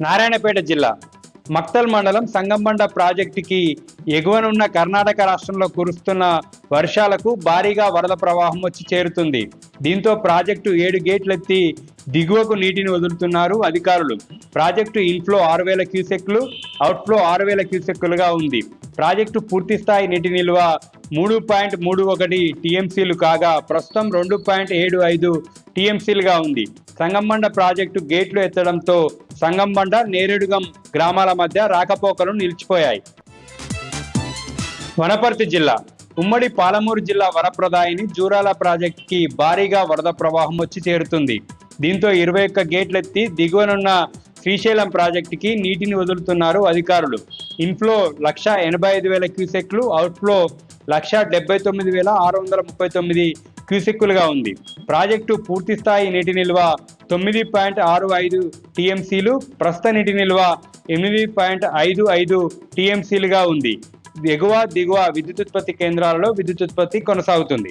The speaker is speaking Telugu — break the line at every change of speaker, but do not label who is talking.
నారాయణపేట జిల్లా మక్తల్ మండలం సంగంబండ ప్రాజెక్టుకి ఎగువనున్న కర్ణాటక రాష్ట్రంలో కురుస్తున్న వర్షాలకు భారీగా వరద ప్రవాహం వచ్చి చేరుతుంది. దీంతో ప్రాజెక్టు 7 గేట్లెత్తి దిగువకు నీటిని వదులుతున్నారు అధికారులు. ప్రాజెక్టు ఇన్ఫ్లో 6000 క్యూసెక్లు, అవుట్ఫ్లో 6000 క్యూసెక్కులుగా ఉంది. ప్రాజెక్టు పూర్తిస్థాయి నీటి నిల్వ 3.31 టీఎంసీలు కాగా ప్రస్తుతం 2.75 టీఎంసీలుగా ఉంది. సంగంబండ ప్రాజెక్టు గేట్లు ఎత్తడంతో సంగంబండ, నేరేడుగం గ్రామాల మధ్య రాకపోకలు నిలిచిపోయాయి. వనపర్తి జిల్లా ఉమ్మడి పాలమూరు జిల్లా వరప్రదాయిని జూరాల ప్రాజెక్టుకి భారీగా వరద ప్రవాహం వచ్చి చేరుతుంది. దీంతో 21 గేట్లెత్తి దిగువనున్న శ్రీశైలం ప్రాజెక్టుకి నీటిని వదులుతున్నారు అధికారులు. ఇన్ఫ్లో 1,85,000 క్యూసెక్లు, అవుట్ఫ్లో 1,79,639 క్యూసెక్కులుగా ఉంది. ప్రాజెక్టు పూర్తిస్థాయి నీటి నిల్వ 9.65 టీఎంసీలు, ప్రస్తుత నీటి నిల్వ 8.55 టీఎంసీలుగా ఉంది. ఎగువ దిగువ విద్యుతుత్పత్తి కేంద్రాలలో విద్యుతుత్పత్తి కొనసాగుతుంది.